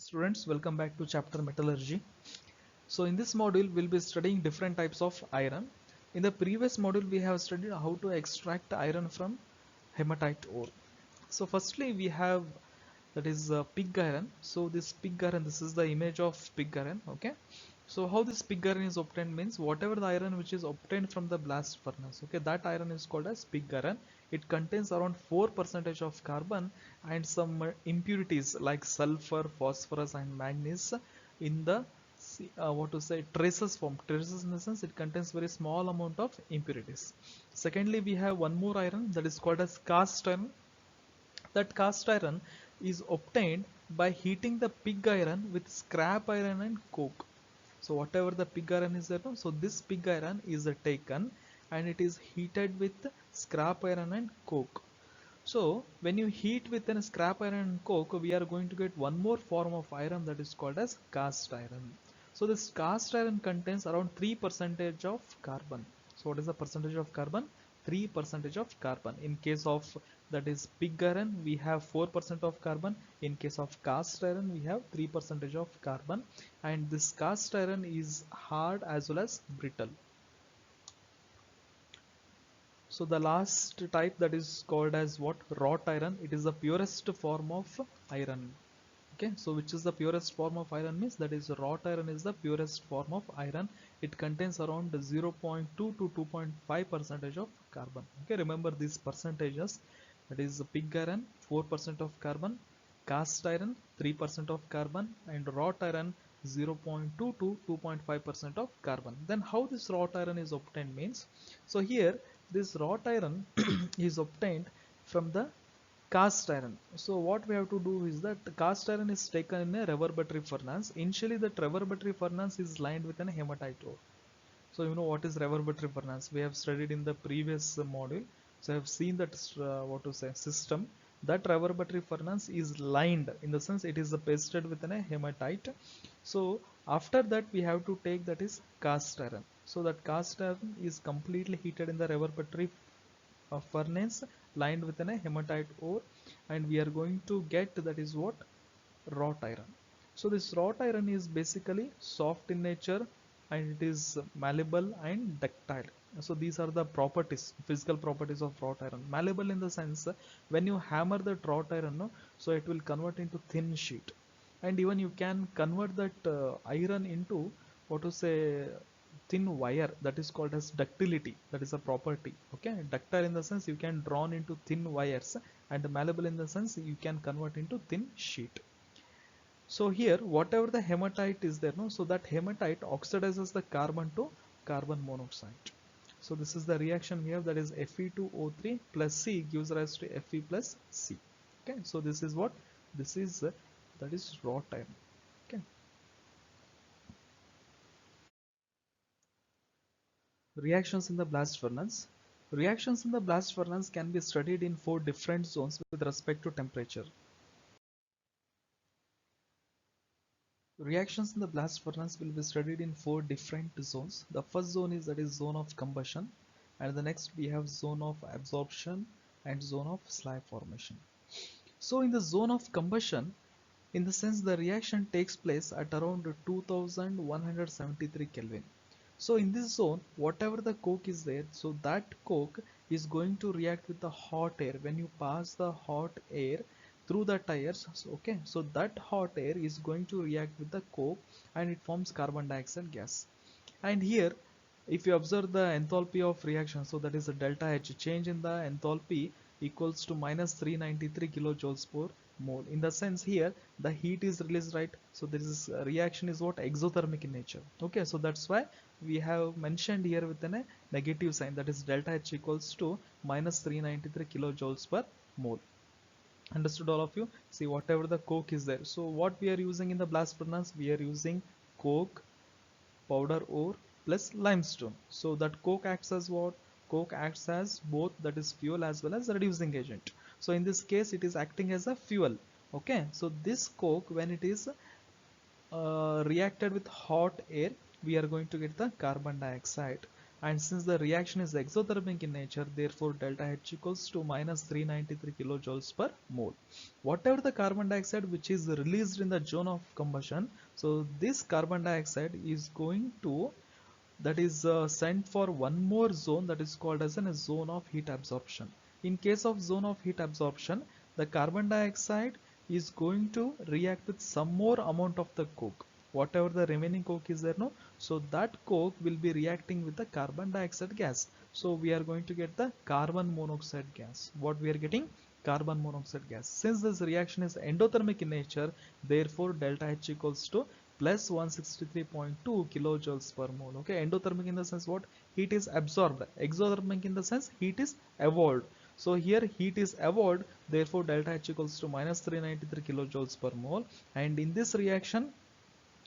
Students, welcome back to chapter metallurgy. So in this module we'll be studying different types of iron. In the previous module we have studied how to extract iron from hematite ore. So firstly we have that is pig iron. So this pig iron, this is the image of pig iron. Okay, so how this pig iron is obtained means whatever the iron which is obtained from the blast furnace, okay, that iron is called as pig iron. It contains around 4% of carbon and some impurities like sulfur, phosphorus and manganese in the what to say traces form. Traces in the sense it contains very small amount of impurities. Secondly, we have one more iron that is called as cast iron. That cast iron is obtained by heating the pig iron with scrap iron and coke. So whatever the pig iron is there, no? So this pig iron is taken and it is heated with scrap iron and coke. So when you heat with a scrap iron and coke, we are going to get one more form of iron that is called as cast iron. So this cast iron contains around 3% of carbon. So what is the percentage of carbon? 3% of carbon. In case of that is pig iron, we have 4% of carbon. In case of cast iron, we have 3% of carbon. And this cast iron is hard as well as brittle. So the last type that is called as what? Wrought iron. It is the purest form of iron. Okay, so which is the purest form of iron means that is wrought iron is the purest form of iron. It contains around 0.2 to 2.5 percentage of carbon. Okay, remember these percentages. That is pig iron 4% of carbon, cast iron 3% of carbon, and wrought iron 0.2 to 2.5% of carbon. Then how this wrought iron is obtained means, so here this wrought iron is obtained from the cast iron. So what we have to do is that the cast iron is taken in a reverberatory furnace. Initially the reverberatory furnace is lined with an hematite ore. So you know what is reverberatory furnace? We have studied in the previous module. So I have seen that what to say system. That reverberatory furnace is lined in the sense it is pasted with a hematite. So after that we have to take that is cast iron. So that cast iron is completely heated in the reverberatory furnace lined with a hematite ore, and we are going to get that is what? Wrought iron. So this wrought iron is basically soft in nature and it is malleable and ductile. So these are the properties, physical properties of wrought iron. Malleable in the sense when you hammer the wrought iron, no, so it will convert into thin sheet, and even you can convert that iron into what to say thin wire, that is called as ductility. That is a property. Okay, ductile in the sense you can drawn into thin wires, and malleable in the sense you can convert into thin sheet. So here whatever the hematite is there, no, so that hematite oxidizes the carbon to carbon monoxide. So this is the reaction we have, that is Fe2O3 plus C gives rise to Fe plus C. Okay, so this is what? This is that is wrought iron. Okay. Reactions in the blast furnace. Reactions in the blast furnace can be studied in 4 different zones with respect to temperature. Reactions in the blast furnace will be studied in 4 different zones. The first zone is that is zone of combustion, and the next we have zone of absorption and zone of slag formation. So in the zone of combustion, in the sense the reaction takes place at around 2173 Kelvin. So in this zone, whatever the coke is there, so that coke is going to react with the hot air. When you pass the hot air through the tires, so, okay, so that hot air is going to react with the coke and it forms carbon dioxide gas. And here if you observe the enthalpy of reaction, so that is the delta H, change in the enthalpy equals to minus 393 kilojoules per mole. In the sense here the heat is released, right? So this is reaction is what? Exothermic in nature. Okay, so that's why we have mentioned here with a negative sign, that is delta H equals to minus 393 kilojoules per mole. Understood all of you? See, whatever the coke is there, so what we are using in the blast furnace, we are using coke, powder ore plus limestone. So that coke acts as what? Coke acts as both, that is fuel as well as reducing agent. So in this case it is acting as a fuel. Okay, so this coke when it is reacted with hot air, we are going to get the carbon dioxide. and since the reaction is exothermic in nature, therefore delta H equals to minus 393 kilojoules per mole. Whatever the carbon dioxide which is released in the zone of combustion, so this carbon dioxide is going to, that is sent for one more zone, that is called as a zone of heat absorption. In case of zone of heat absorption, the carbon dioxide is going to react with some more amount of the coke, whatever the remaining coke is there, no, so that coke will be reacting with the carbon dioxide gas. So we are going to get the carbon monoxide gas. What we are getting? Carbon monoxide gas. Since this reaction is endothermic in nature, therefore delta H equals to plus 163.2 kilojoules per mole. Okay, endothermic in the sense what? Heat is absorbed. Exothermic in the sense heat is evolved. So here heat is evolved, therefore delta H equals to minus 393 kilojoules per mole. And in this reaction,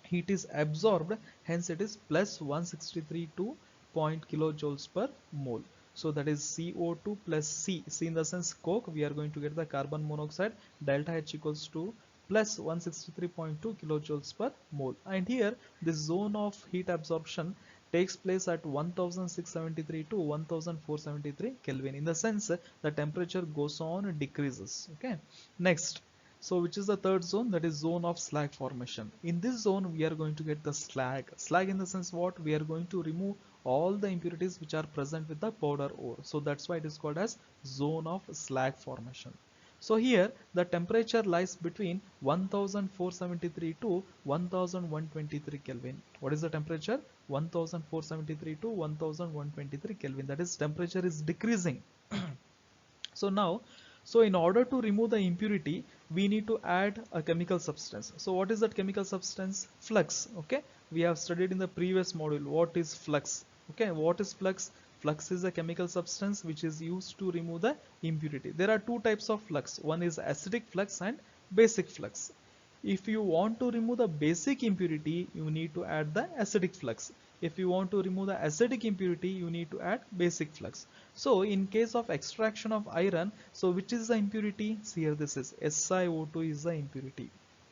heat is absorbed, hence it is plus 163.2 kilojoules per mole. So that is CO2 plus C in the sense coke, we are going to get the carbon monoxide, delta H equals to plus 163.2 kilojoules per mole. And here this zone of heat absorption takes place at 1673 to 1473 Kelvin. In the sense the temperature goes on decreases. Okay, next, so which is the third zone? That is zone of slag formation. In this zone we are going to get the slag. Slag in the sense what? We are going to remove all the impurities which are present with the powder ore. So that's why it is called as zone of slag formation. So here the temperature lies between 1473 to 1123 Kelvin. What is the temperature? 1473 to 1123 Kelvin. That is temperature is decreasing. So now, so in order to remove the impurity, we need to add a chemical substance. So what is that chemical substance? Flux. Okay, we have studied in the previous module what is flux. Okay, what is flux? Flux is a chemical substance which is used to remove the impurity. There are two types of flux. One is acidic flux and basic flux. If you want to remove the basic impurity, you need to add the acidic flux. If you want to remove the acidic impurity, you need to add basic flux. So in case of extraction of iron, so which is the impurity? See here, this is SiO2 is the impurity.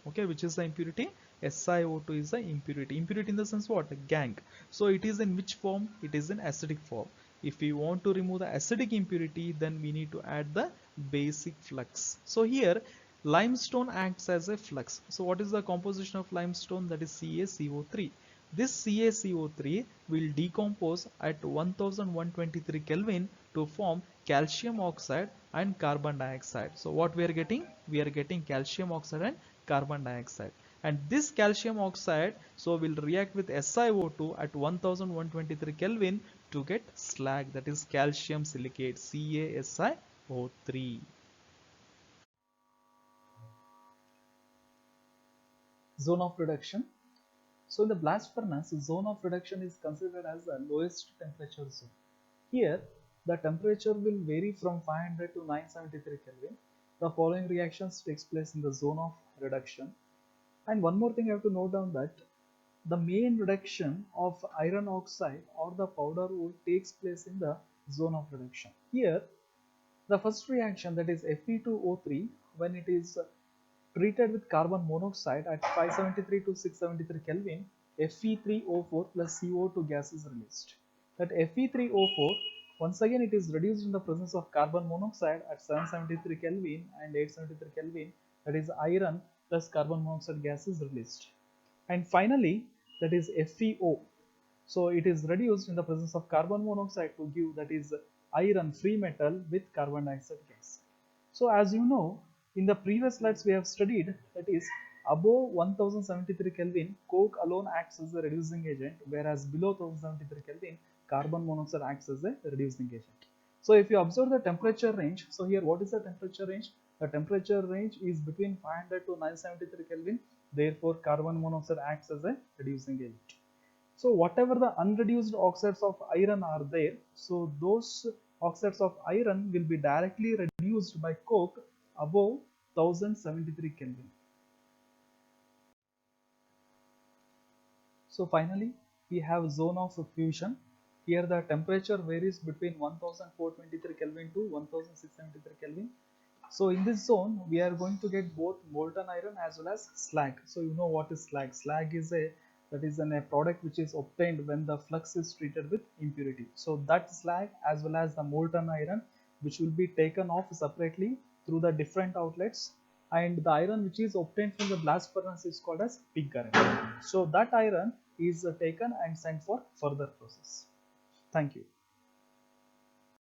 Okay, which is the impurity? SiO2 is the impurity. Impurity in the sense what? Gangue. So it is in which form? It is in acidic form. If we want to remove the acidic impurity, then we need to add the basic flux. So here limestone acts as a flux. So what is the composition of limestone? That is CaCO3. This CaCO3 will decompose at 1123 Kelvin to form calcium oxide and carbon dioxide. So what we are getting? We are getting calcium oxide and carbon dioxide. And this calcium oxide so will react with SiO2 at 1123 Kelvin to get slag, that is calcium silicate, CaSiO3. Zone of reduction. So in the blast furnace, zone of reduction is considered as the lowest temperature zone. Here, the temperature will vary from 500 to 973 Kelvin. The following reactions takes place in the zone of reduction. And one more thing I have to note down that the main reduction of iron oxide or the powder wood takes place in the zone of reduction. Here, the first reaction, that is Fe2O3, when it is treated with carbon monoxide at 573 to 673 Kelvin, Fe3O4 plus CO2 gas is released. That Fe3O4, once again it is reduced in the presence of carbon monoxide at 773 Kelvin and 873 Kelvin, that is iron plus carbon monoxide gas is released. And finally, that is FeO. So it is reduced in the presence of carbon monoxide to give, that is iron free metal with carbon dioxide gas. So as you know, in the previous slides we have studied, that is above 1073 Kelvin, coke alone acts as a reducing agent, whereas below 1073 Kelvin, carbon monoxide acts as a reducing agent. So if you observe the temperature range, so here what is the temperature range? The temperature range is between 500 to 973 Kelvin, therefore carbon monoxide acts as a reducing agent. So whatever the unreduced oxides of iron are there, so those oxides of iron will be directly reduced by coke above 1073 Kelvin. So finally, we have zone of fusion. Here the temperature varies between 1423 Kelvin to 1673 Kelvin. So in this zone, we are going to get both molten iron as well as slag. So you know what is slag? Slag is a that is a product which is obtained when the flux is treated with impurity. So that slag as well as the molten iron which will be taken off separately through the different outlets, and the iron which is obtained from the blast furnace is called as pig iron. So that iron is taken and sent for further process. Thank you.